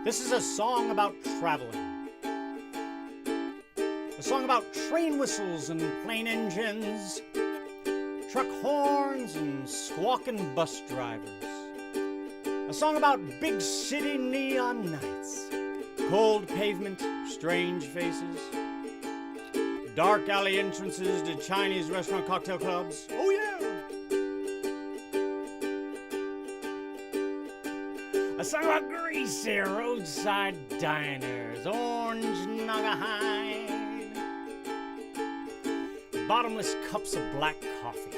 This is a song about traveling. A song about train whistles and plane engines, truck horns and squawking bus drivers. A song about big city neon nights, cold pavement, strange faces, dark alley entrances to Chinese restaurant cocktail clubs. Oh yeah! A song about greasy roadside diners, orange Naugahyde, bottomless cups of black coffee,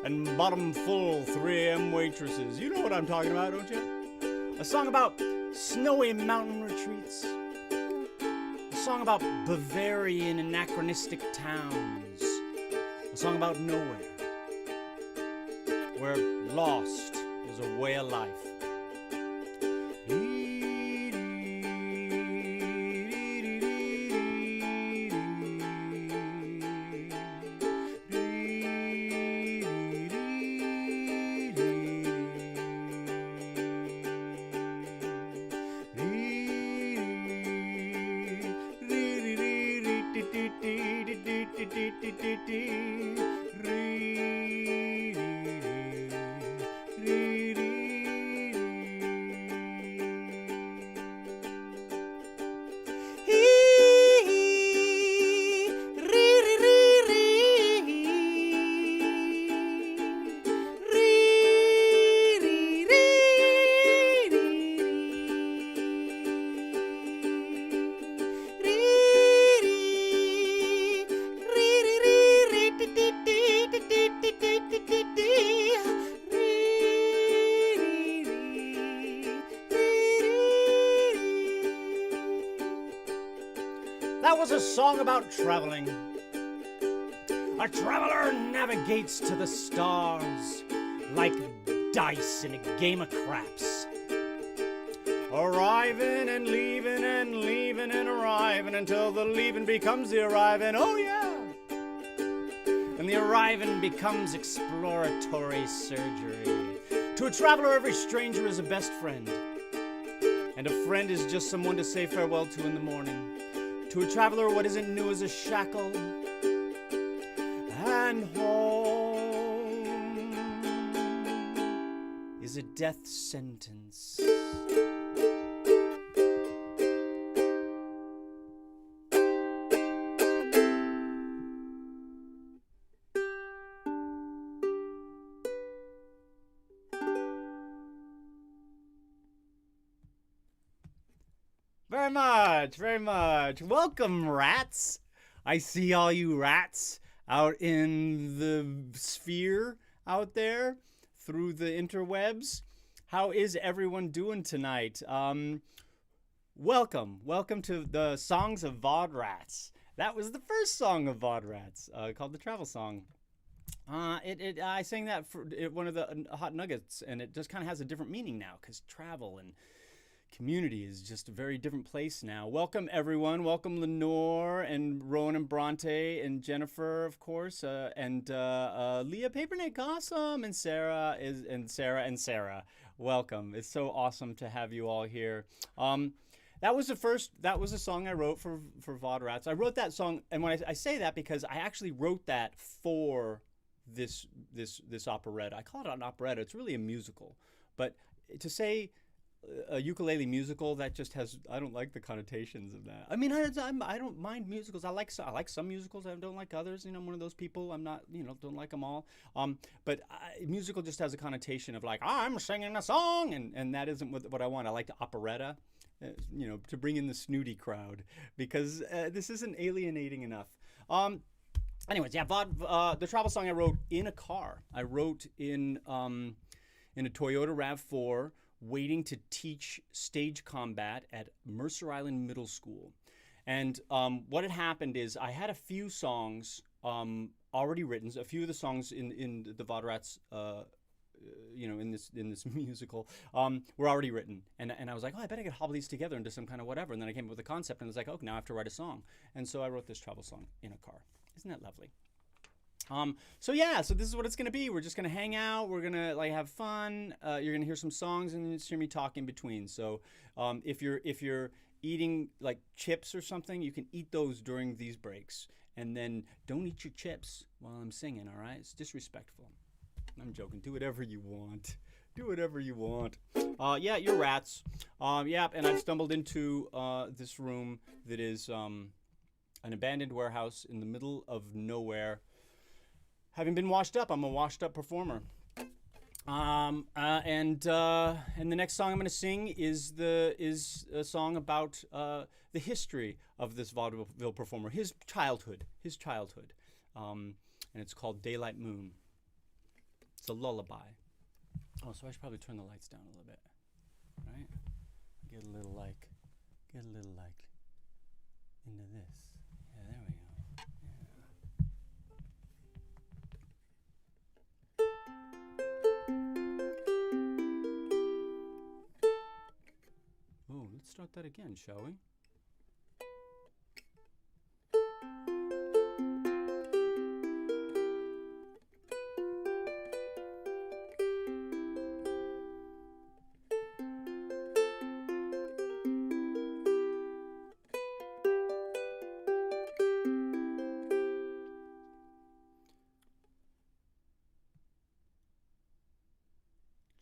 and bottom-full 3M waitresses. You know what I'm talking about, don't you? A song about snowy mountain retreats. A song about Bavarian anachronistic towns. A song about nowhere, where lost is a way of life. That was a song about traveling. A traveler navigates to the stars like dice in a game of craps. Arriving and leaving and leaving and arriving until the leaving becomes the arriving. Oh yeah! And the arriving becomes exploratory surgery. To a traveler, every stranger is a best friend. And a friend is just someone to say farewell to in the morning. To a traveler, what isn't new is a shackle, and home is a death sentence. Very much, very much. Welcome, rats. I see all you rats out in the sphere out there through the interwebs. How is everyone doing tonight? Welcome to the Songs of Vaud Rats. That was the first song of Vaud Rats, called the Travel Song. I sang that for one of the Hot Nuggets, and it just kind of has a different meaning now, because travel and community is just a very different place now. Welcome, everyone. Welcome, Lenore and Rowan and Bronte and Jennifer, of course, and Leah Papernick. Awesome. And Sarah. Welcome. It's so awesome to have you all here. That was a song I wrote for Vaud Rats. I wrote that song, and when I say that because I actually wrote that for this operetta. I call it an operetta. It's really a musical. But to say a ukulele musical, that just has, I don't like the connotations of that. I mean, I don't mind musicals. I like some musicals. I don't like others. You know, I'm one of those people. I'm not, don't like them all. But musical just has a connotation of like, I'm singing a song, and that isn't what I want. I like the operetta, to bring in the snooty crowd, because this isn't alienating enough. Anyways, yeah, Vaud, the travel song I wrote in a car. I wrote in a Toyota RAV4, waiting to teach stage combat at Mercer Island Middle School. And what had happened is I had a few songs already written. A few of the songs in the Vaud Rats, in this musical, were already written. And I was like, I bet I could hobble these together into some kind of whatever. And then I came up with a concept, and I was like, now I have to write a song. And so I wrote this travel song in a car. Isn't that lovely? So yeah, so this is what it's gonna be. We're just gonna hang out. We're gonna like have fun. You're gonna hear some songs and you just hear me talk in between. So if you're eating like chips or something, you can eat those during these breaks, and then don't eat your chips while I'm singing. All right, it's disrespectful. I'm joking. Do whatever you want. Do whatever you want. Yeah, you're rats. Yeah, and I've stumbled into this room that is an abandoned warehouse in the middle of nowhere. Having been washed up, I'm a washed up performer. And the next song I'm going to sing is a song about the history of this vaudeville performer, his childhood, and it's called Daylight Moon. It's a lullaby. Oh, so I should probably turn the lights down a little bit, right? Get a little like into this. Yeah, there we go. Yeah. Oh, let's start that again, shall we?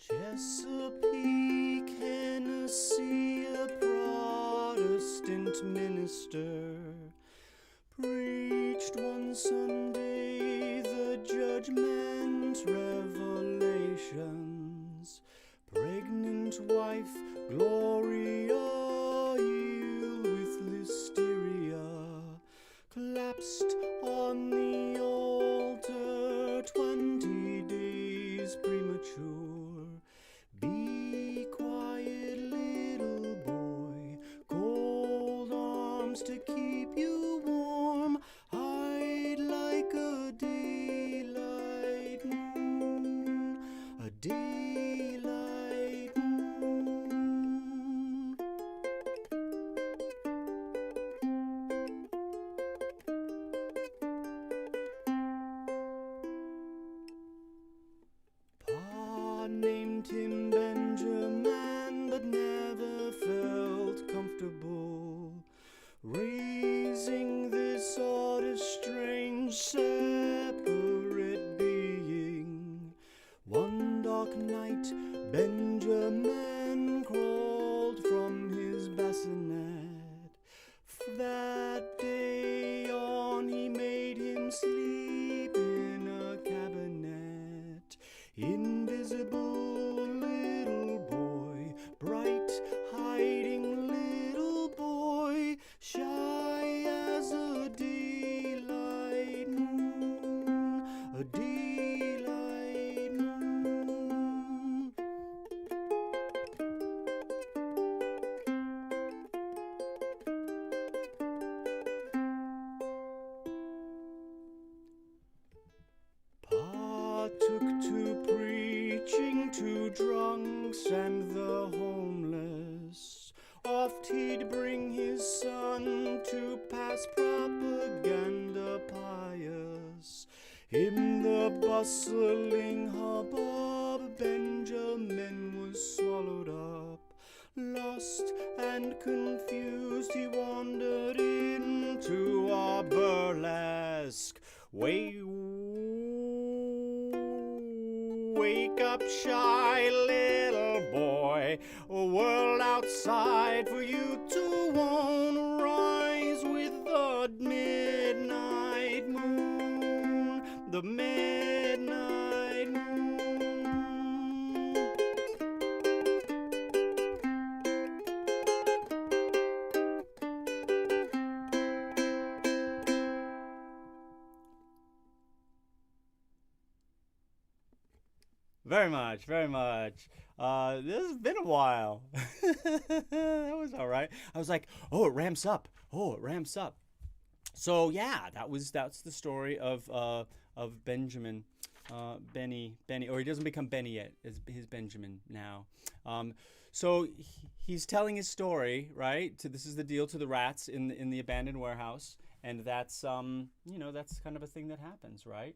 Chesapeake, Tennessee, a Protestant minister preached one Sunday the judgment revelations. Pregnant wife Gloria, ill with listeria, collapsed on the altar, 20 days premature. Be quiet, little boy, cold arms to keep you warm, hide like a daylight moon, a daylight moon. Pa named him Benjamin, but never felt comfortable raising this odd, strange, separate being. One dark night, Benjamin crawled from his bassinet. That day on, he made him sleep in a cabinet. Invisible little boy, bright hiding little boy, shy as a daylight moon, a daylight moon. Pa took to preaching to drunks and the homeless. Oft he'd bring his son to pass propaganda pious. In the bustling hubbub, Benjamin was swallowed up. Lost and confused, he wandered into our burlesque. Wake up, shy little boy, a world outside for you to own. Rise with the midnight moon, the midnight moon. Very much, very much. This has been a while. That was all right. I was like, oh, it ramps up. Oh, it ramps up. So yeah, that's the story of Benjamin, Benny, or he doesn't become Benny yet. It's his Benjamin now. So he's telling his story, right? This is the deal to the rats in the abandoned warehouse, and that's that's kind of a thing that happens, right?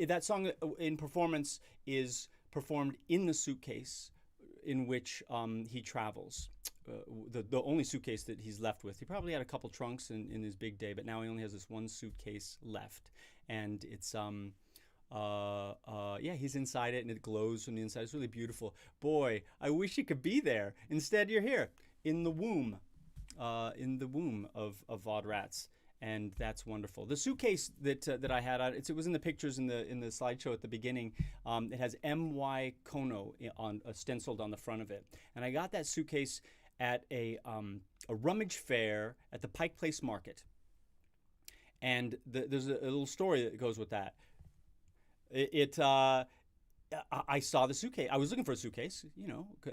That song in performance is performed in the suitcase in which he travels. The only suitcase that he's left with. He probably had a couple trunks in his big day, but now he only has this one suitcase left, and it's he's inside it, and it glows from the inside. It's really beautiful. Boy, I wish you could be there. Instead, you're here in the womb of Vaud Rats, and that's wonderful. The suitcase that I had, it was in the pictures in the slideshow at the beginning. It has M.Y. Kono stenciled on the front of it, and I got that suitcase at a rummage fair at the Pike Place Market. And there's a little story that goes with that. I saw the suitcase. I was looking for a suitcase,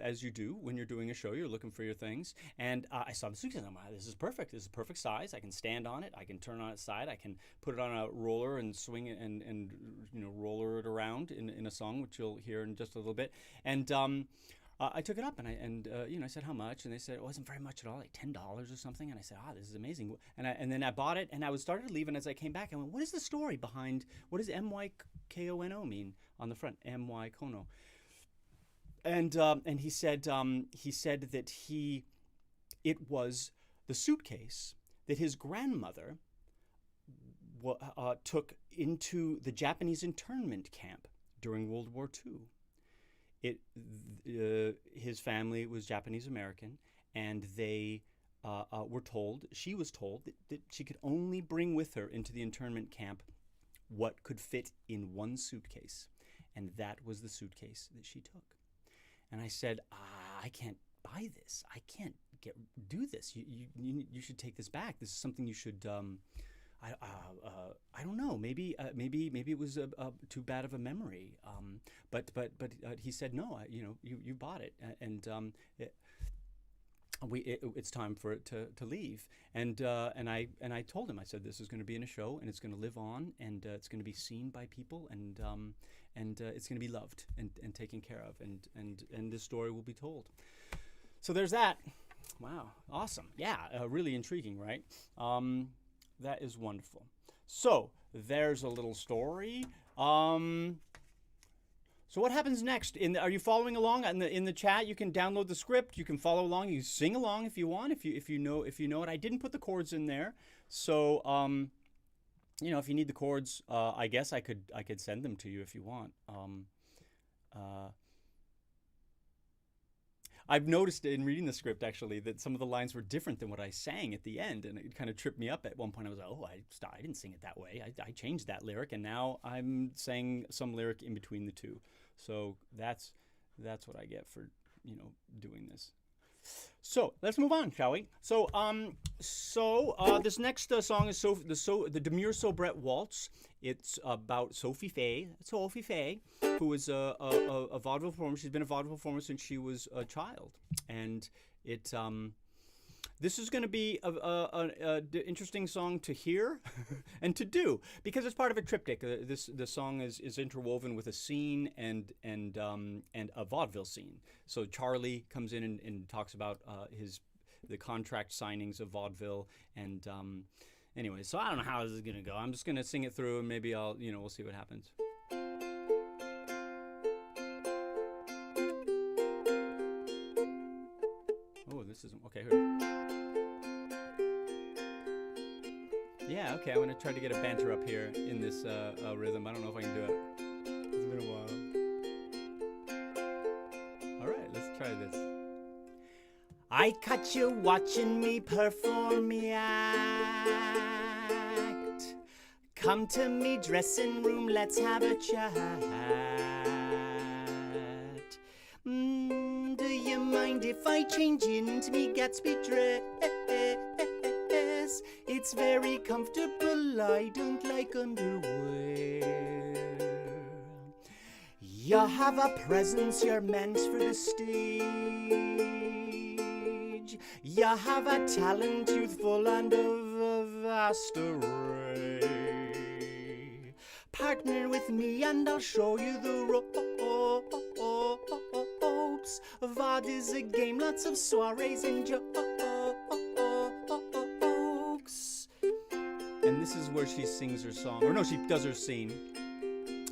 as you do when you're doing a show. You're looking for your things. And I saw the suitcase. I'm like, this is perfect. This is perfect size. I can stand on it. I can turn on its side. I can put it on a roller and swing it and roller it around in a song, which you'll hear in just a little bit. And I took it up and I said, how much? And they said it wasn't very much at all, like $10 or something. And I said, this is amazing. And then I bought it, and I started to leave. And as I came back, I went, what is the story behind, what does M-Y-K-O-N-O mean on the front? M-Y Kono. And he said that it was the suitcase that his grandmother took into the Japanese internment camp during World War II. His family was Japanese American, and they she was told that she could only bring with her into the internment camp what could fit in one suitcase, and that was the suitcase that she took. And I said, I can't buy this. I can't do this. You should take this back. This is something you should. I don't know. Maybe it was too bad of a memory. But he said no. You bought it, and it's time for it to leave. And I told him, I said, this is going to be in a show, and it's going to live on, and it's going to be seen by people, and it's going to be loved and taken care of, and this story will be told. So there's that. Wow, awesome. Yeah, really intriguing, right? That is wonderful. So there's a little story. So what happens next? Are you following along in the chat? You can download the script. You can follow along. You can sing along if you want. If you know it. I didn't put the chords in there. So if you need the chords, I guess I could send them to you if you want. I've noticed in reading the script, actually, that some of the lines were different than what I sang at the end, and it kind of tripped me up at one point. I was like, I didn't sing it that way. I changed that lyric, and now I'm saying some lyric in between the two. So that's what I get for doing this. So let's move on, shall we? So this next song is the Demure Soubrette Waltz. It's about Sophie Faye, who is a vaudeville performer. She's been a vaudeville performer since she was a child, and this is going to be a interesting song to hear and to do, because it's part of a triptych. The song is interwoven with a scene and a vaudeville scene. So Charlie comes in and talks about the contract signings of vaudeville, and anyway, so I don't know how this is going to go. I'm just going to sing it through, and maybe we'll see what happens. Oh, this isn't okay. Here. Yeah, okay. I'm going to try to get a banter up here in this rhythm. I don't know if I can do it. It's been a while. All right, let's try this. I caught you watching me perform me act. Come to me dressing room, let's have a chat. Do you mind if I change into me Gatsby dress? It's very comfortable, I don't like underwear. You have a presence, you're meant for the stage. You have a talent youthful and of a vast array. Partner with me and I'll show you the ropes. Vaud is a game, lots of soirees and jokes. And where she sings her song, or no, she does her scene,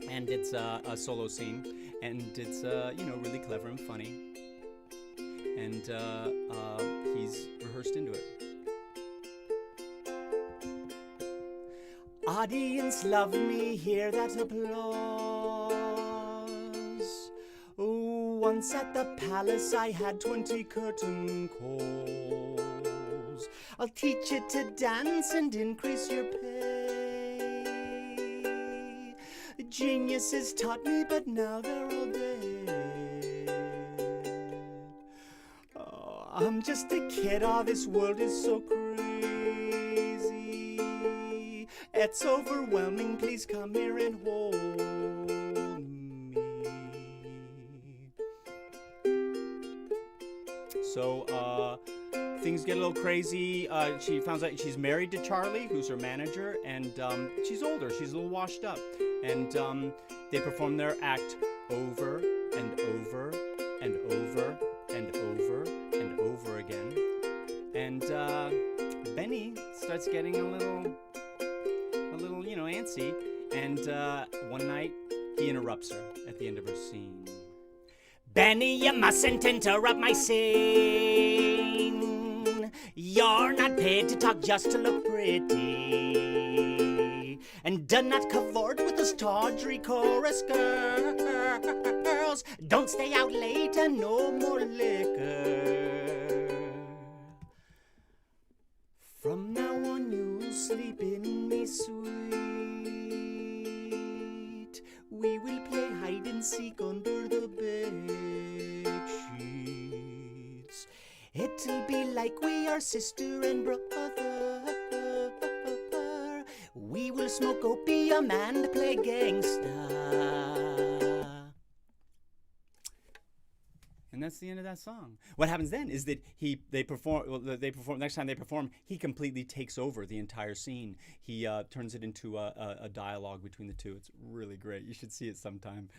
and it's a solo scene, and it's really clever and funny, and he's rehearsed into it. Audience love me, hear that applause. Once at the palace I had 20 curtain calls. I'll teach you to dance and increase your pay. Geniuses taught me, but now they're all dead. Oh, I'm just a kid, oh, this world is so crazy. It's overwhelming, please come here and hold me. So, things get a little crazy. She finds out she's married to Charlie, who's her manager, and she's older. She's a little washed up. And they perform their act over and over and over and over and over again. And Benny starts getting a little, antsy. And one night, he interrupts her at the end of her scene. Benny, you mustn't interrupt my scene. You're not paid to talk, just to look pretty. And do not cavort with those tawdry chorus girls. Don't stay out late and no more liquor. From now on you'll sleep in me sweet. We will play hide and seek under the bed sheets. It'll be like we are sister and brother. We will smoke opium and play gangsta. And that's the end of that song. What happens then is that they perform. Next time they perform, he completely takes over the entire scene. He turns it into a dialogue between the two. It's really great. You should see it sometime.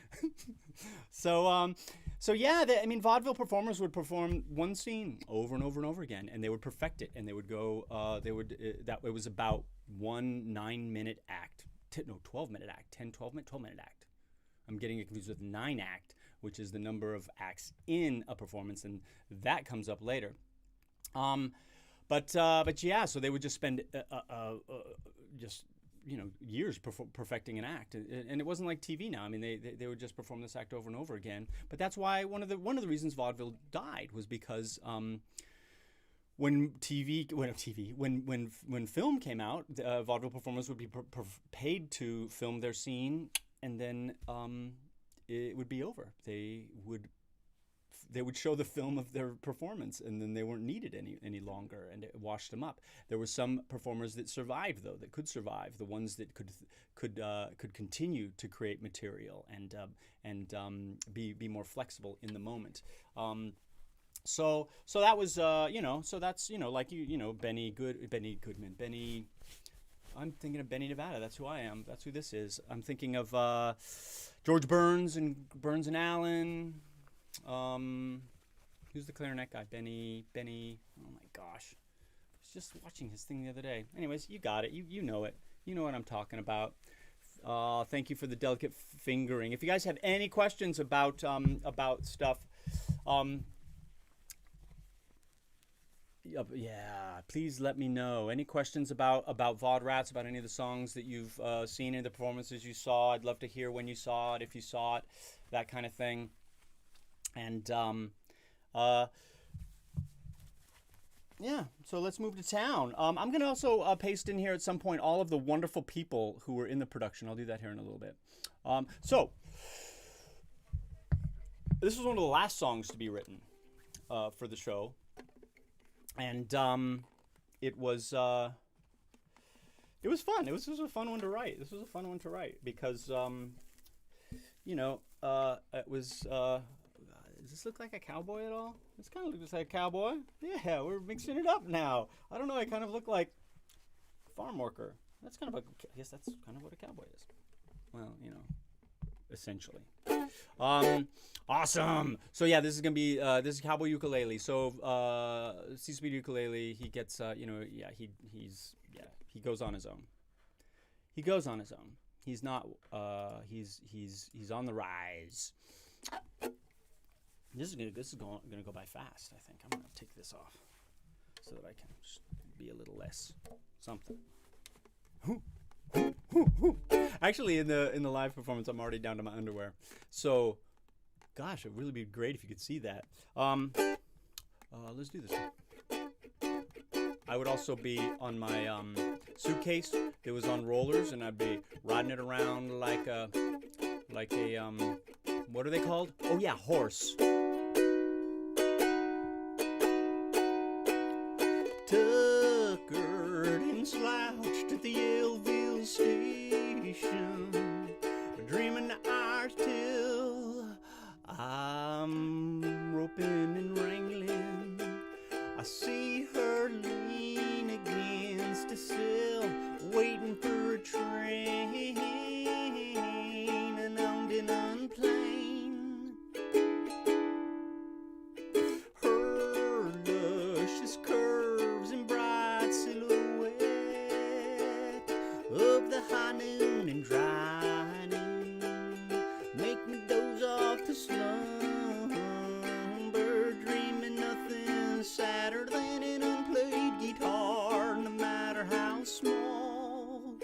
So yeah, vaudeville performers would perform one scene over and over and over again, and they would perfect it. And they would go. It was about 1 9-minute act. 12-minute act. 12-minute act. I'm getting it confused with 9-act, which is the number of acts in a performance, and that comes up later. But yeah, so they would just spend years perfecting an act, and it wasn't like TV now. I mean, they would just perform this act over and over again. But that's why one of the reasons vaudeville died was because when film came out, vaudeville performers would be paid to film their scene, and then it would be over. They would show the film of their performance, and then they weren't needed any longer, and it washed them up. There were some performers that survived, though, that could survive. The ones that could continue to create material and be more flexible in the moment. So that was so that's Benny Goodman. I'm thinking of Benny Nevada. That's who I am. That's who this is. I'm thinking of George Burns and Allen. Who's the clarinet guy? Benny. Oh my gosh, I was just watching his thing the other day. Anyways, you got it. You know it. You know what I'm talking about. Thank you for the delicate fingering. If you guys have any questions about stuff, yeah, please let me know. Any questions about Vaud Rats, about any of the songs that you've seen in the performances you saw? I'd love to hear when you saw it, if you saw it, that kind of thing. And yeah, so let's move to town. I'm going to also paste in here at some point all of the wonderful people who were in the production. I'll do that here in a little bit. So this was one of the last songs to be written for the show. And it was fun. This was a fun one to write. Because it was. Does this look like a cowboy at all? This kind of looks like a cowboy. Yeah, we're mixing it up now. I don't know. I kind of look like a farm worker. That's kind of I guess that's kind of what a cowboy is. Well, essentially. Awesome. So yeah, this is gonna be this is cowboy ukulele. So C-Speed ukulele. He gets he goes on his own. he goes on his own. He's not. He's on the rise. This is gonna go by fast. I think I'm gonna take this off so that I can just be a little less something. Actually, in the live performance, I'm already down to my underwear. So, gosh, it'd really be great if you could see that. Let's do this one. I would also be on my suitcase that was on rollers, and I'd be riding it around like a what are they called? Oh yeah, horse. Tuckered and slouched at the Elville station, dreaming the hours till I'm roping and wrangling. I see her lean against a sill, waiting for a train, and on and unplain. Her luscious curves and bright silhouette of the high noon and dry noon make me doze off to slumber, dreaming nothing sadder than an unplayed guitar, no matter how small.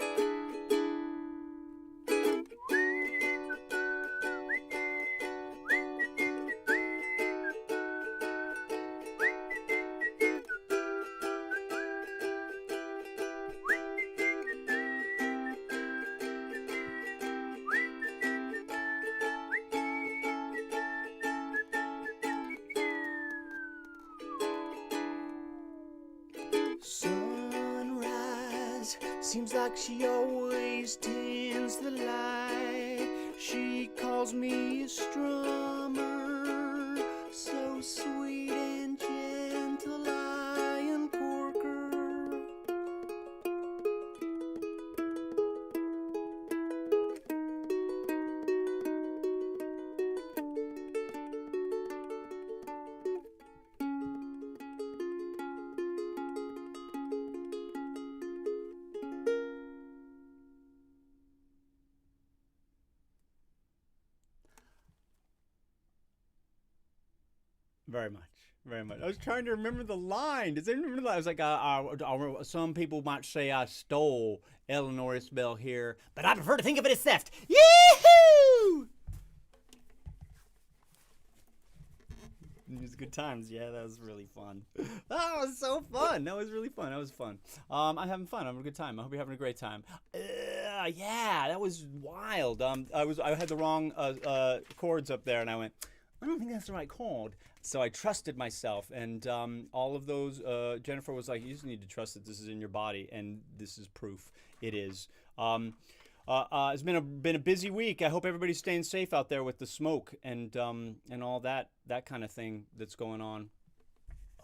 Sunrise seems like she always tends the light. She calls me a strummer, so sweet and gentle, lion corker. Very much, very much. I was trying to remember the line. Does anyone remember that? I was like, some people might say I stole Eleanor Isbell here, but I prefer to think of it as theft. Yee-hoo! It was good times. Yeah, that was really fun. That was so fun. That was really fun. That was fun. I'm having fun. I'm having a good time. I hope you're having a great time. Yeah, that was wild. I had the wrong chords up there, and I went, I don't think that's the right chord. So I trusted myself, and all of those, Jennifer was like, you just need to trust that this is in your body, and this is proof. It is. It's been a busy week. I hope everybody's staying safe out there with the smoke and all that kind of thing that's going on.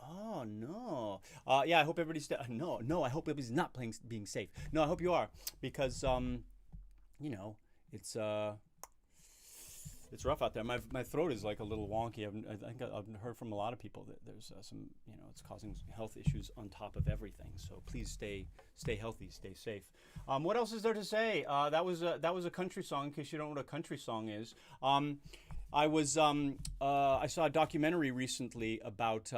Oh, no. Yeah, I hope everybody's... No, I hope everybody's not being safe. No, I hope you are, because, you know, it's rough out there. My throat is like a little wonky. I think I've heard from a lot of people that there's some, it's causing health issues on top of everything. So please stay healthy, stay safe. What else is there to say? That was a country song. In case you don't know what a country song is, I saw a documentary recently about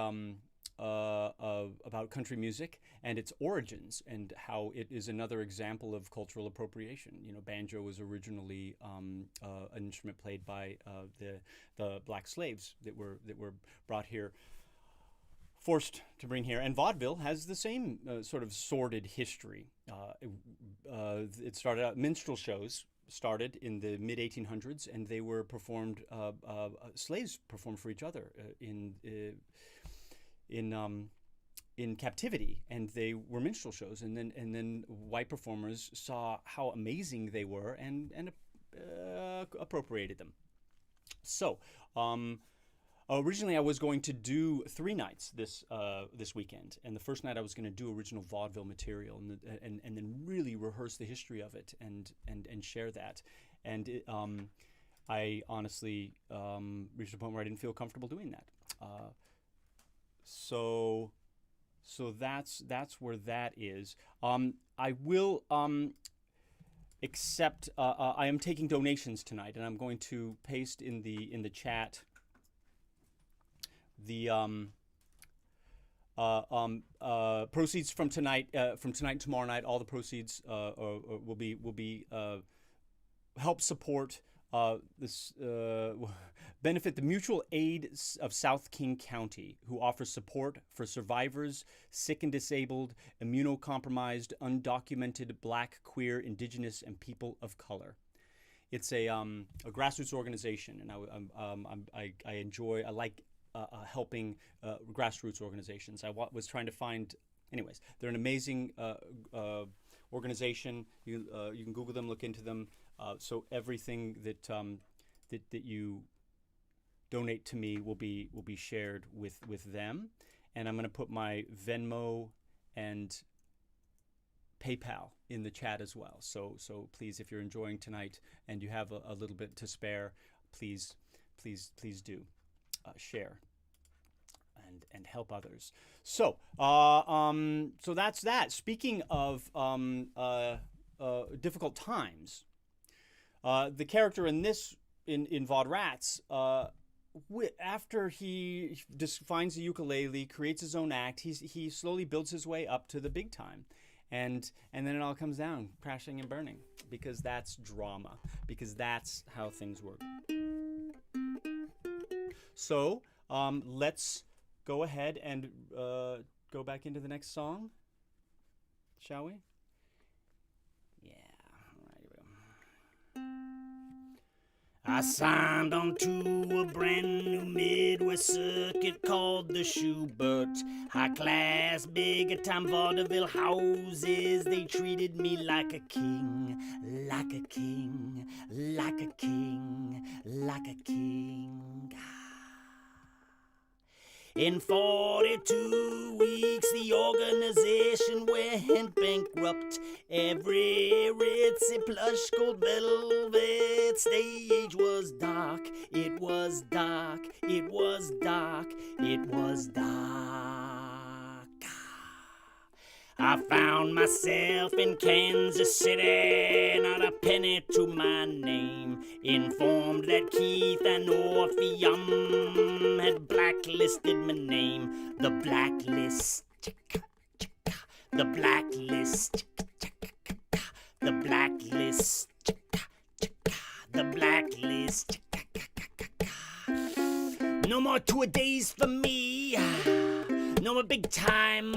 country music and its origins, and how it is another example of cultural appropriation. Banjo was originally an instrument played by the black slaves that were brought here, forced to bring here. And vaudeville has the same sort of sordid history. It started out, minstrel shows started in the mid-1800s, and they were performed, slaves performed for each other in captivity, and they were minstrel shows, and then white performers saw how amazing they were and appropriated them. So originally I was going to do 3 nights this weekend, and the first night I was going to do original vaudeville material and then really rehearse the history of it and share that. And I honestly reached a point where I didn't feel comfortable doing that. So that's where that is. I will accept. I am taking donations tonight, and I'm going to paste in the chat the proceeds from tonight and tomorrow night. All the proceeds will be help support this benefit the mutual aid of South King County, who offers support for survivors, sick and disabled, immunocompromised, undocumented, Black, queer, Indigenous, and people of color. It's a grassroots organization, and I enjoy. I like helping grassroots organizations. I was trying to find. Anyways, they're an amazing organization. You can Google them, look into them. So everything that that you donate to me will be shared with them, and I'm going to put my Venmo and PayPal in the chat as well. So please, if you're enjoying tonight and you have a little bit to spare, please do share and help others. So so that's that. Speaking of difficult times. The character in Vaud Rats, after he just finds the ukulele, creates his own act, he slowly builds his way up to the big time, and then it all comes down crashing and burning, because that's drama, because that's how things work. So let's go ahead and go back into the next song, shall we? I signed on to a brand new Midwest circuit called the Schubert. High class, big time vaudeville houses. They treated me like a king, like a king, like a king, like a king. In 42 weeks, the organization went bankrupt. Every ritzy plush gold velvet stage was dark. It was dark. It was dark. It was dark. I found myself in Kansas City, not a penny to my name. Informed that Keith and Orpheum had blacklisted my name. The blacklist. The blacklist. The blacklist. The blacklist. No more tour days for me. No more big time.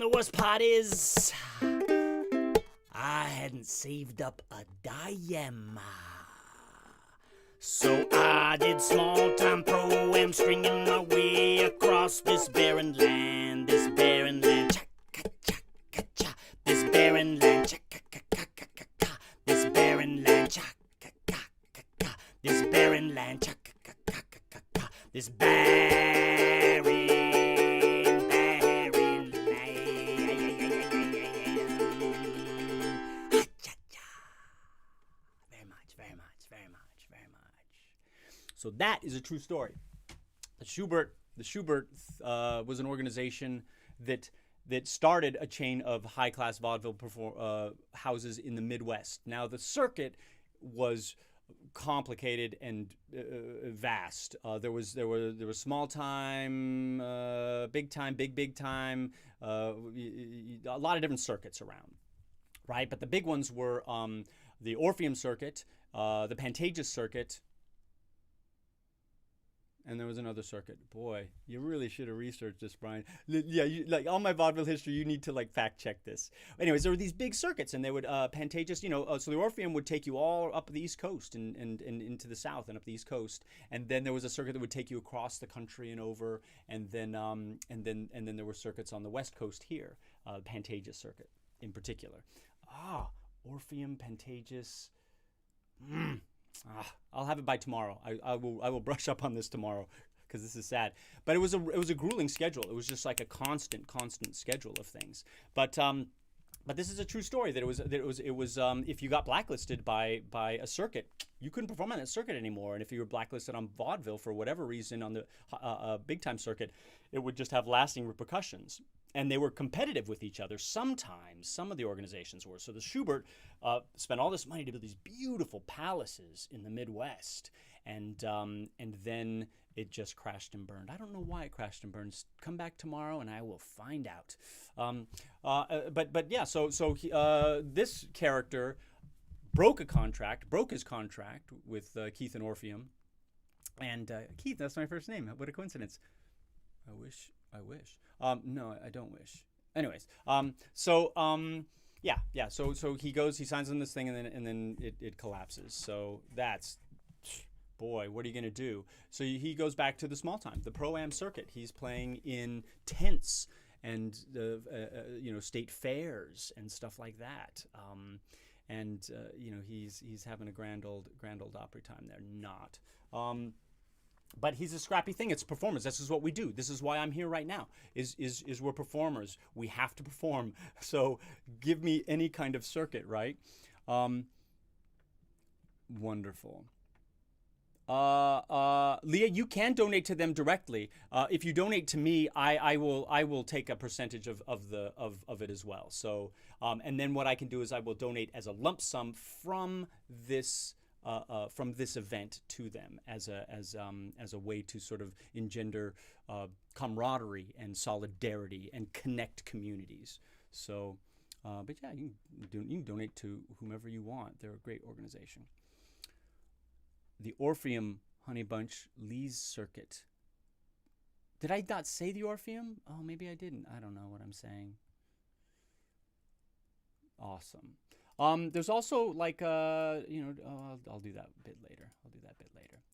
The worst part is I hadn't saved up a dime. So I did small time pro-am, stringing my way across this barren land. This barren land. Cha-ka-cha-ka-cha. This barren land. Cha-ka-ka-ka-ka-ka. This barren land. Cha-ka-ka-ka-ka. This barren land. Cha-ka-ka-ka-ka. This barren land. So that is a true story. The Schubert was an organization that started a chain of high-class vaudeville houses in the Midwest. Now the circuit was complicated and vast. There was small time, big time, big time, a lot of different circuits around, right? But the big ones were the Orpheum circuit, the Pantages circuit. And there was another circuit. Boy, you really should have researched this, Brian. Yeah, like all my vaudeville history, you need to like fact check this. Anyways, there were these big circuits, and they would Pantages, so the Orpheum would take you all up the East Coast and into the South and up the East Coast, and then there was a circuit that would take you across the country and over, and then there were circuits on the West Coast here, Pantages circuit in particular. Orpheum, Pantages. I'll have it by tomorrow. I will brush up on this tomorrow, because this is sad. But it was a grueling schedule. It was just like a constant schedule of things. But this is a true story. That it was if you got blacklisted by a circuit, you couldn't perform on that circuit anymore. And if you were blacklisted on vaudeville for whatever reason on the big time circuit, it would just have lasting repercussions. and they were competitive with each other. Sometimes, some of the organizations were. So the Schubert spent all this money to build these beautiful palaces in the Midwest, and then it just crashed and burned. I don't know why it crashed and burned. Come back tomorrow, and I will find out. But yeah, so this character broke his contract with Keith and Orpheum, and Keith, that's my first name. What a coincidence. I wish. No, I don't wish. Anyways, so he goes, he signs on this thing, and then it collapses. So that's, boy, what are you gonna do? So he goes back to the small time, the Pro-Am circuit. He's playing in tents and state fairs and stuff like that. He's having a grand old Opry time there. Not. But he's a scrappy thing. It's performance. This is what we do. This is why I'm here right now. Is we're performers. We have to perform. So give me any kind of circuit, right? Wonderful. Leah, you can donate to them directly. If you donate to me, I will take a percentage of it as well. So and then what I can do is I will donate as a lump sum from this event to them as a way to sort of engender camaraderie and solidarity and connect communities. So, but yeah, you can donate to whomever you want. They're a great organization. The Orpheum Honey Bunch Lee's Circuit. Did I not say the Orpheum? Oh, maybe I didn't. I don't know what I'm saying. Awesome. There's also like I'll do that a bit later.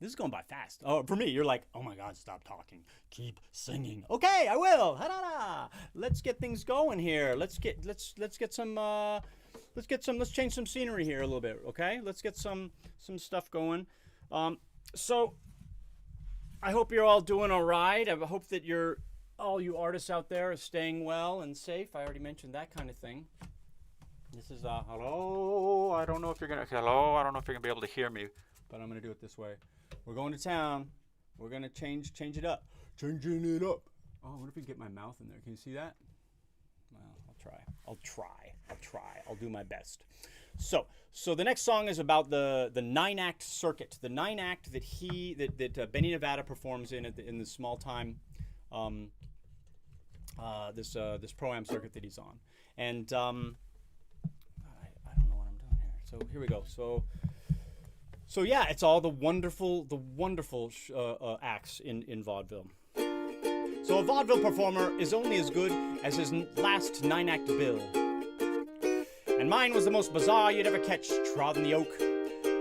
This is going by fast. Oh, for me, you're like, oh my God, stop talking, keep singing. Okay, I will. Ha-da-da. Let's get things going here. Let's change some scenery here a little bit. Okay, let's get some stuff going. So I hope you're all doing all right. I hope that all you artists out there are staying well and safe. I already mentioned that kind of thing. This is hello. I don't know if you're gonna be able to hear me, but I'm gonna do it this way. We're going to town. We're gonna change it up. Changing it up. Oh, what if we get my mouth in there? Can you see that? Well, I'll try. I'll do my best. So the next song is about the 9-act circuit. The 9-act that Benny Nevada performs in the small time this Pro-Am circuit that he's on. And I don't know what I'm doing here. So here we go. So yeah, it's all the wonderful acts in vaudeville. So a vaudeville performer is only as good as his last 9-act bill. And mine was the most bizarre you'd ever catch trod in the oak.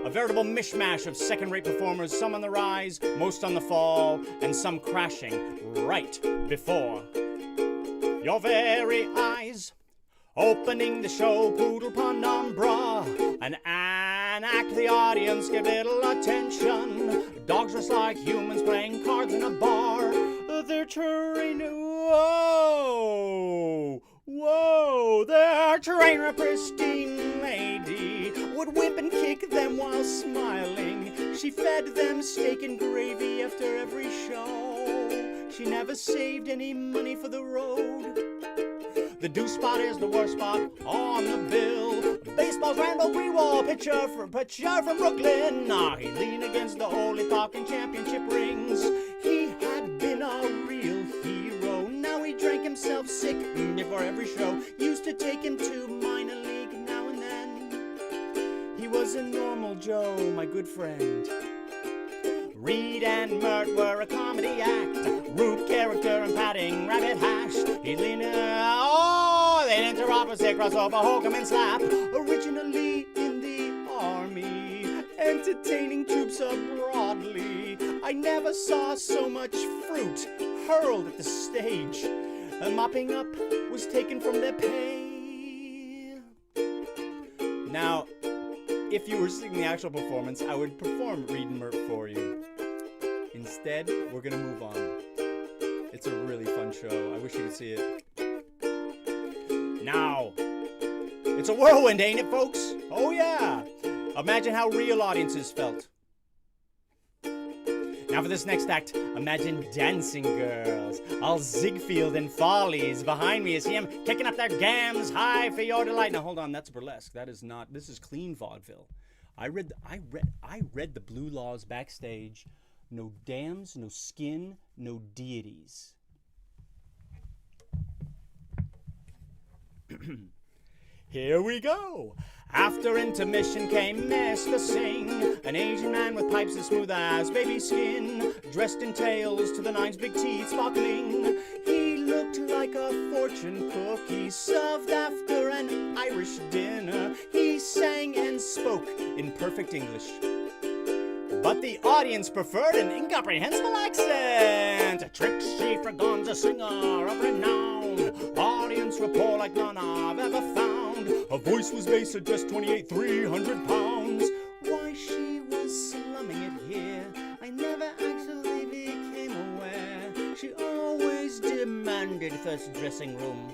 A veritable mishmash of second-rate performers, some on the rise, most on the fall, and some crashing right before your very eyes. Opening the show, poodle penumbra, an act the audience give little attention. Dogs dressed like humans playing cards in a bar. They're trained, whoa, their trainer, pristine lady, would whip and kick them while smiling. She fed them steak and gravy after every show. She never saved any money for the road. The deuce spot is the worst spot on the bill. Baseball's Randall Greenwald, pitcher from Brooklyn. He leaned against the Holy Talking championship rings. He had been a real hero. Now he drank himself sick before every show. Used to take him to minor league now and then. He was a normal Joe, my good friend. Reed and Mert were a comedy act. Root character and patting rabbit hash. He leaned they'd enter opposite, crossover, hokum and slap. Originally in the army, entertaining troops abroadly. I never saw so much fruit hurled at the stage. Mopping up was taken from their pay. Now, if you were seeing the actual performance, I would perform Reed and Mert for you. Instead, we're gonna move on. It's a really fun show. I wish you could see it. Now, it's a whirlwind, ain't it, folks? Oh yeah! Imagine how real audiences felt. Now for this next act, imagine dancing girls, all Ziegfeld and Follies. Behind me, you see them kicking up their gams high for your delight. Now hold on, that's burlesque. That is not. This is clean vaudeville. I read the blue laws backstage. No dams, no skin, no deities. Here we go. After intermission came Mr. Sing, an Asian man with pipes as smooth as baby skin, dressed in tails to the nines, big teeth sparkling. He looked like a fortune cookie served after an Irish dinner. He sang and spoke in perfect English, but the audience preferred an incomprehensible accent. Trixie Fragon's a singer of renown, audience rapport like none I've ever found. Her voice was bass at just 300 pounds. Why she was slumming it here, I never actually became aware. She always demanded first dressing room,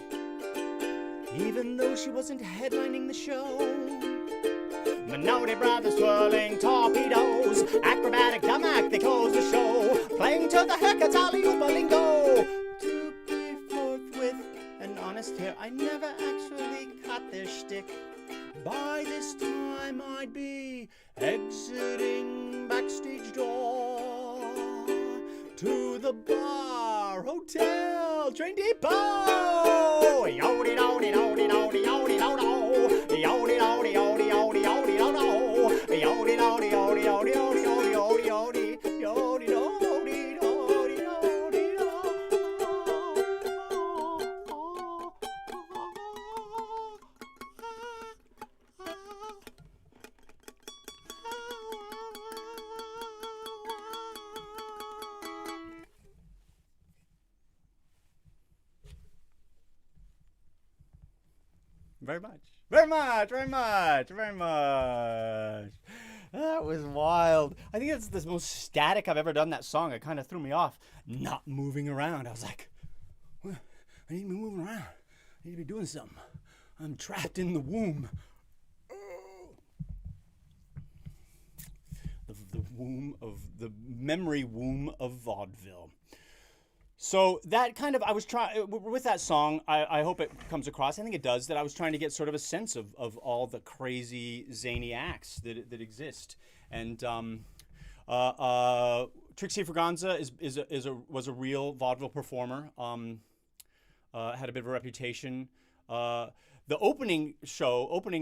even though she wasn't headlining the show. Minotti brothers twirling torpedoes, acrobatic dumb act, they close the show, playing to the haircuts, alley-oop lingo. To be forthwith and honest here, I never actually caught their shtick. By this time I'd be exiting backstage door to the bar, hotel, train depot. Yodi dodi dodi dodi yodi dodo, yodi dodi yodi yodi yodi dodo, yodi dodi yodi yodi yodi yodi yodi yodi yodi dodi dodi dodi do. Very much. Very much, very much, very much. That was wild. I think that's the most static I've ever done that song. It kind of threw me off. Not moving around. I was like, well, I need to be moving around. I need to be doing something. I'm trapped in the womb. The womb of, the memory womb of vaudeville. So that kind of, I was trying, with that song, I hope it comes across, I think it does, that I was trying to get sort of a sense of all the crazy, zany acts that exist. And Trixie Fraganza was a real vaudeville performer, had a bit of a reputation. The opening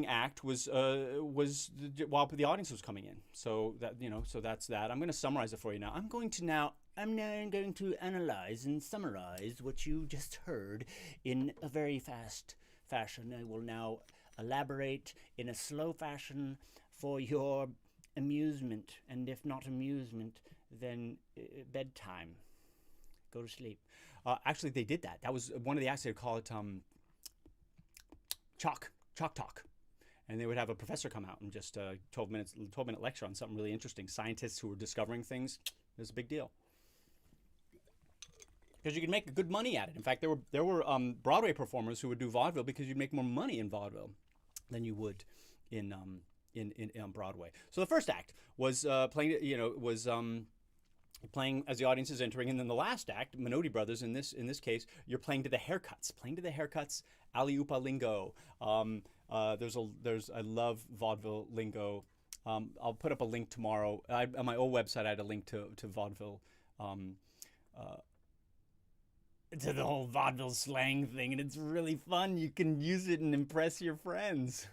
act was while the audience was coming in. So that's that. I'm going to summarize it for you now. I'm now going to analyze and summarize what you just heard in a very fast fashion. I will now elaborate in a slow fashion for your amusement, and if not amusement, then bedtime. Go to sleep. Actually, they did that. That was one of the acts. They would call it Chalk Talk. And they would have a professor come out and just 12-minute lecture on something really interesting. Scientists who were discovering things. It was a big deal. Because you could make good money at it. In fact, there were Broadway performers who would do vaudeville because you'd make more money in vaudeville than you would in Broadway. So the first act was playing as the audience is entering, and then the last act, Minotti Brothers in this case, you're playing to the haircuts, alley-oop lingo. I love vaudeville lingo. I'll put up a link tomorrow. On my old website, I had a link to vaudeville. To the whole vaudeville slang thing, and it's really fun. You can use it and impress your friends.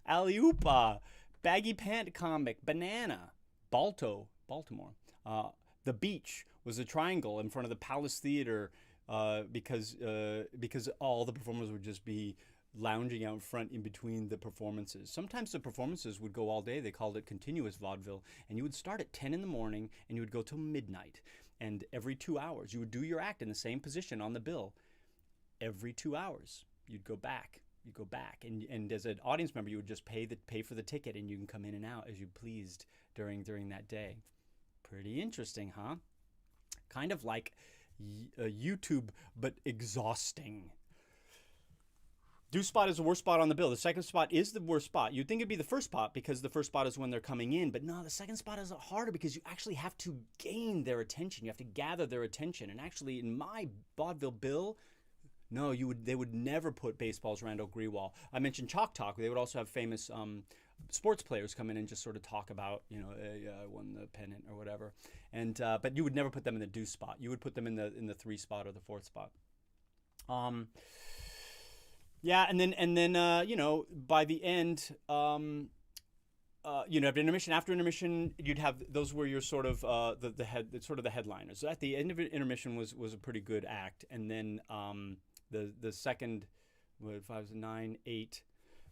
Alley-oopa, baggy pant comic, banana, Baltimore. The beach was a triangle in front of the Palace Theater because all the performers would just be lounging out front in between the performances. Sometimes the performances would go all day. They called it continuous vaudeville, and you would start at 10 in the morning and you would go till midnight. And every 2 hours, you would do your act in the same position on the bill. Every 2 hours, you'd go back. And as an audience member, you would just pay for the ticket, and you can come in and out as you pleased during that day. Pretty interesting, huh? Kind of like YouTube, but exhausting. Deuce spot is the worst spot on the bill. The second spot is the worst spot. You'd think it'd be the first spot because the first spot is when they're coming in, but no, the second spot is harder because you actually have to gain their attention. You have to gather their attention. And actually, in my vaudeville bill, no, they would never put Baseball's Randall Grewal. I mentioned Chalk Talk. They would also have famous sports players come in and just sort of talk about, hey, I won the pennant or whatever. And but you would never put them in the deuce spot. You would put them in the three spot or the fourth spot. Yeah, and then by the end, after intermission, you'd have those were your sort of the headliners. So at the end of intermission was a pretty good act, and then the second, 5, 9, 8,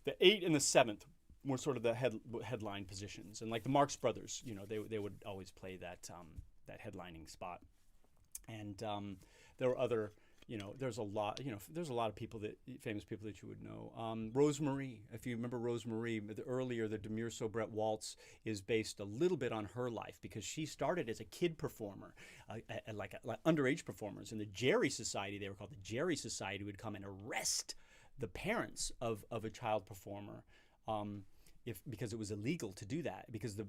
the 8 and the 7th were sort of the headline positions, and like the Marx Brothers, they would always play that headlining spot, and there were other. There's a lot of people famous people that you would know. Rosemarie, if you remember Rosemarie, the Demure Soubrette waltz is based a little bit on her life because she started as a kid performer, like underage performers. In the Jerry Society, they were called the Jerry Society, would come and arrest the parents of a child performer, because it was illegal to do that because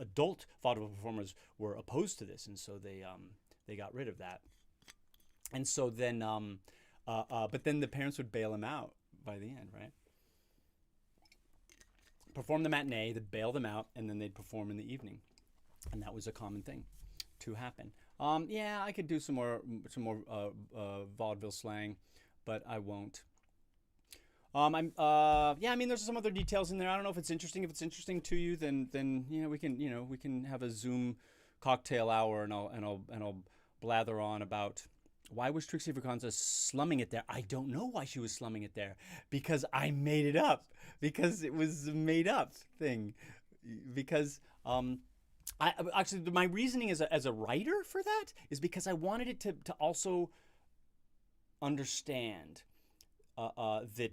adult vaudeville performers were opposed to this, and so they got rid of that. And so then, but then the parents would bail him out by the end, right? Perform the matinee, they'd bail them out, and then they'd perform in the evening, and that was a common thing to happen. Yeah, I could do some more vaudeville slang, but I won't. There's some other details in there. I don't know if it's interesting. If it's interesting to you, then we can have a Zoom cocktail hour, and I'll blather on about. Why was Trixie Vacanza slumming it there? I don't know why she was slumming it there. Because I made it up. Because it was a made up thing. Because my reasoning as a writer for that is because I wanted it to also understand that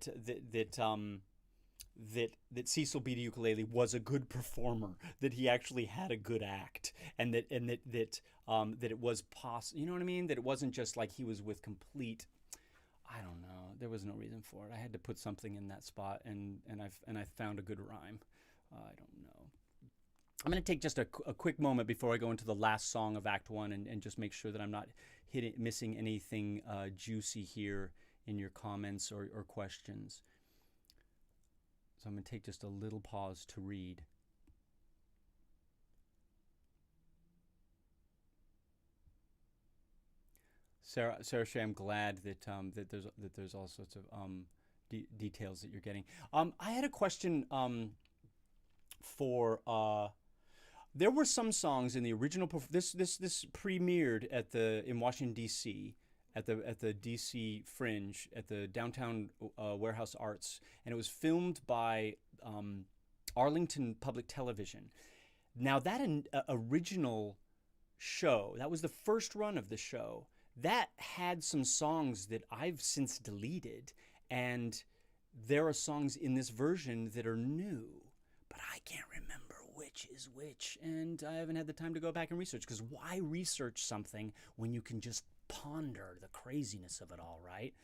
Cecil B. Ukulele was a good performer, that he actually had a good act, and that it was possible. You know what I mean? That it wasn't just like he was with complete. I don't know. There was no reason for it. I had to put something in that spot, and I found a good rhyme. I don't know. I'm going to take just a quick moment before I go into the last song of Act 1 and just make sure that I'm not missing anything juicy here in your comments or questions. So I'm going to take just a little pause to read. Sarah Shea, I'm glad that there's all sorts of details that you're getting. I had a question for there were some songs in the original. This premiered in Washington D.C. at the D.C. Fringe at the Downtown Warehouse Arts, and it was filmed by Arlington Public Television. Now that original show, that was the first run of the show. That had some songs that I've since deleted, and there are songs in this version that are new, but I can't remember which is which, and I haven't had the time to go back and research, because why research something when you can just ponder the craziness of it all, right?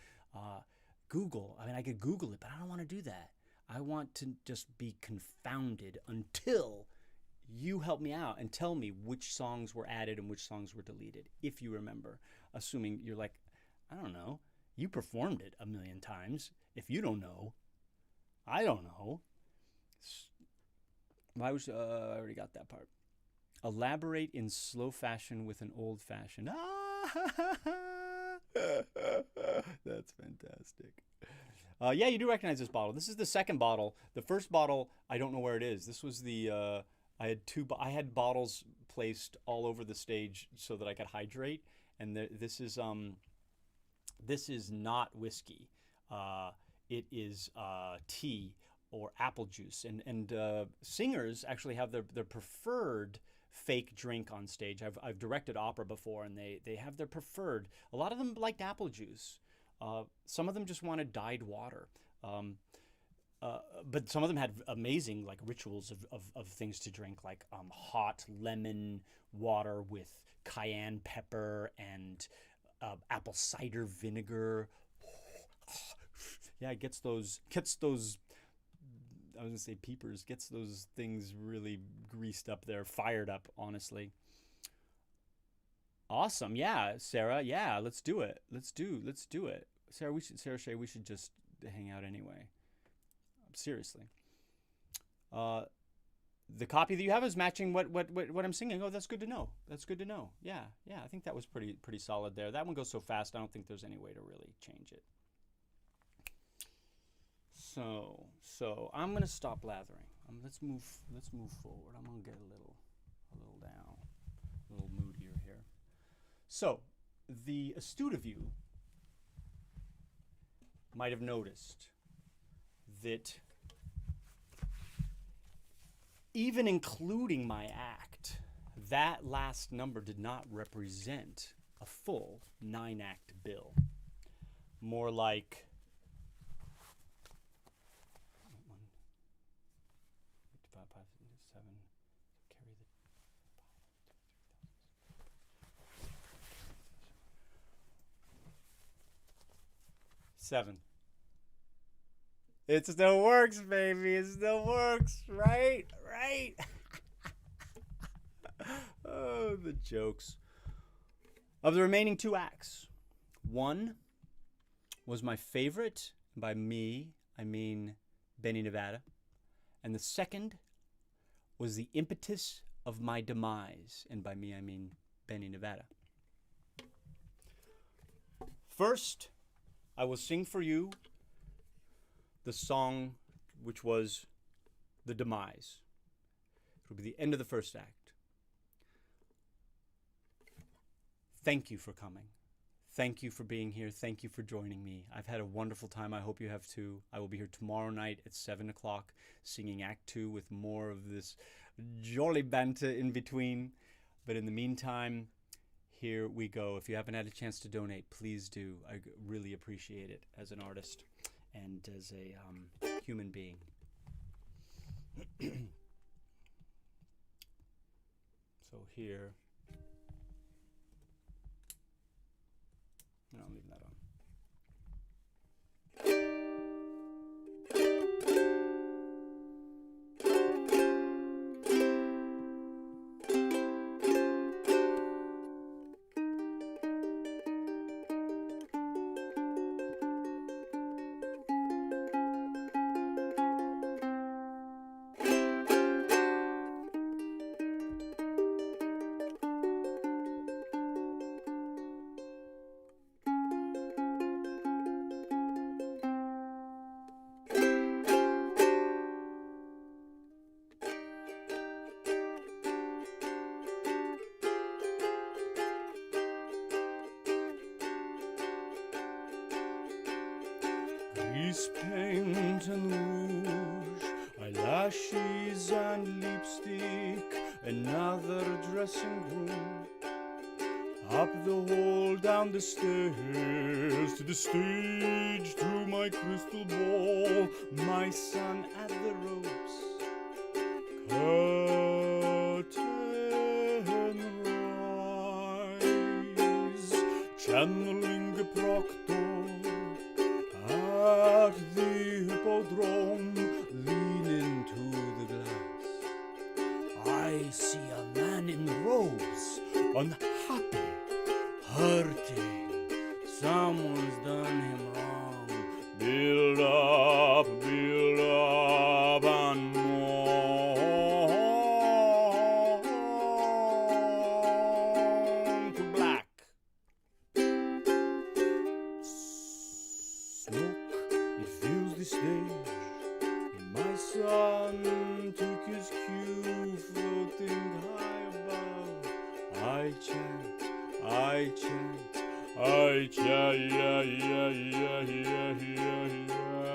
Google, I could Google it, but I don't want to do that. I want to just be confounded until you help me out and tell me which songs were added and which songs were deleted, if you remember. Assuming you're like, I don't know, you performed it a million times. If you don't know, I don't know. I already got that part. Elaborate in slow fashion with an old fashioned. That's fantastic. Yeah, you do recognize this bottle. This is the second bottle. The first bottle, I don't know where it is. This was the I had bottles placed all over the stage so that I could hydrate, and this is not whiskey. It is tea or apple juice, and singers actually have their preferred fake drink on stage. I've directed opera before, and they have their preferred. A lot of them liked apple juice. Some of them just wanted dyed water. But some of them had amazing rituals of things to drink, like hot lemon water with cayenne pepper and apple cider vinegar. Yeah, it gets those, I was gonna say peepers, gets those things really greased up there, fired up, honestly. Awesome. Yeah, Sarah. Yeah, let's do it. Let's do it. Sarah Shay, we should just hang out anyway. Seriously. The copy that you have is matching what I'm singing. Oh, that's good to know. That's good to know. Yeah, I think that was pretty solid there. That one goes so fast, I don't think there's any way to really change it. So I'm gonna stop blathering. Let's move forward. I'm gonna get a little down, a little moodier here. So, the astute of you might have noticed that even including my act, that last number did not represent a full 9-act bill. More like 5, 5, 7, carry the 7. It still works, baby. It still works, right? Right? Oh, the jokes. Of the remaining 2 acts, one was my favorite. By me, I mean Benny Nevada. And the second was the impetus of my demise. And by me, I mean Benny Nevada. First, I will sing for you the song which was the demise. It will be the end of the first act. Thank you for coming. Thank you for being here. Thank you for joining me. I've had a wonderful time. I hope you have too. I will be here tomorrow night at 7 o'clock singing Act 2 with more of this jolly banter in between. But in the meantime, here we go. If you haven't had a chance to donate, please do. I really appreciate it as an artist and as a human being. So here, no, I'm leaving that on. Grease paint and rouge, eyelashes and lipstick, another dressing room. Up the hall, down the stairs, to the stage, through my crystal ball, my son at the ropes. Curtain rise, channeling a proctor. At the hippodrome, lean into the glass. I see a man in robes, unhappy, hurting. Someone's done him wrong. Build up, and mourn to black. Smoke, it fills the stage. My son took his cue, floating high above. I chant,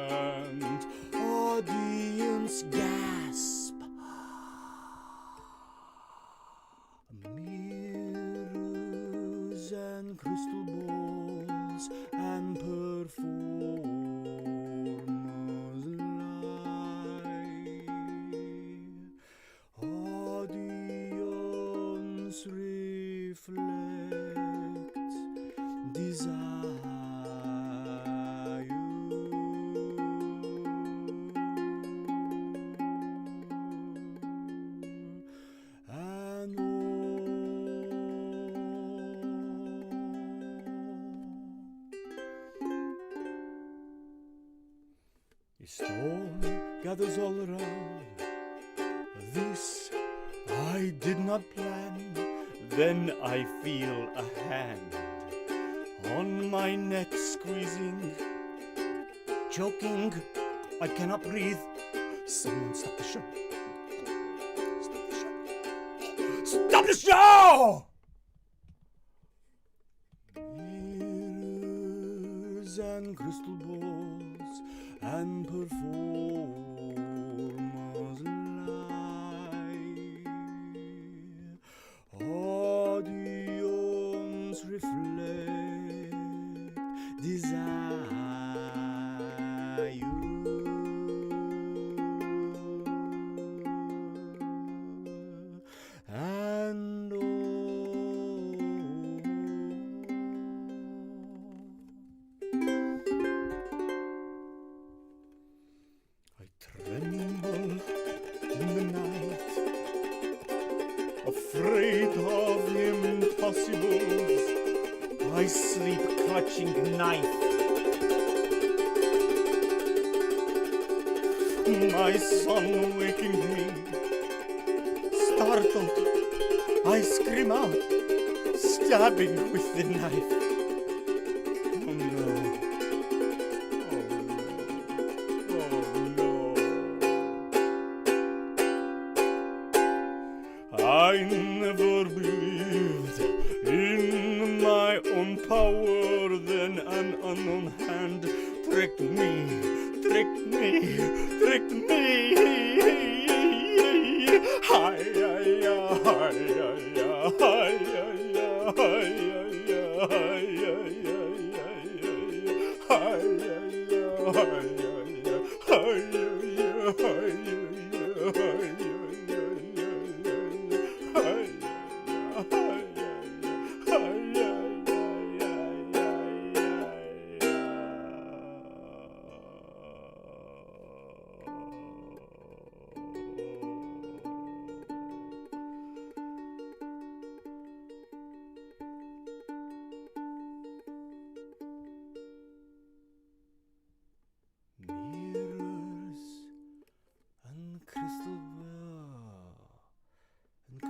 and audience gasp. Mirrors and crystal balls and performers lie. Audience reflect desire. storm gathers all around. This I did not plan. Then I feel a hand on my neck squeezing, choking. I cannot breathe. Someone stop the show. Stop the show. Stop the show! Mirrors and crystal balls and performers lie. Audience reflect desire. And I tremble in the night, afraid of impossibles. I sleep clutching knife. My son waking me. Startled, I scream out, stabbing with the knife. Oh no. Oh no. I never believed in my own power. Then an unknown hand tricked me, tricked me, tricked me. Hi,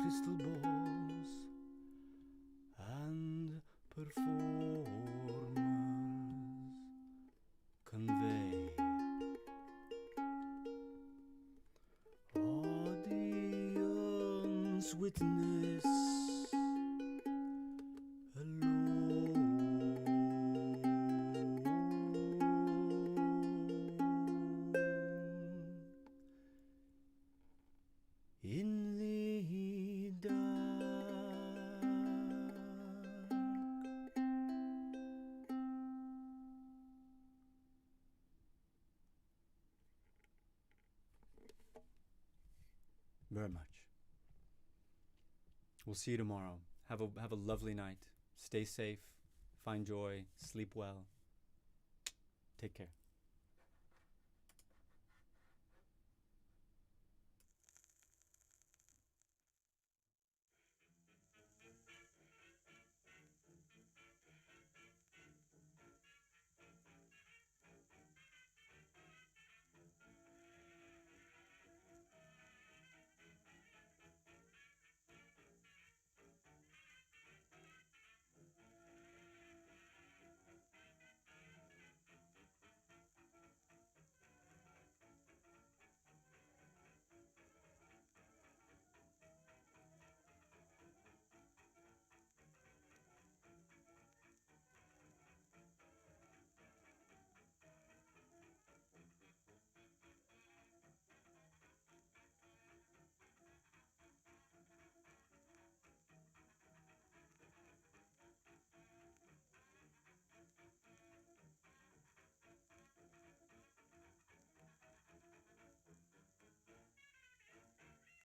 crystal balls and performers convey. Audience witness in the dark. Very much. We'll see you tomorrow. Have a lovely night. Stay safe. Find joy. Sleep well. Take care.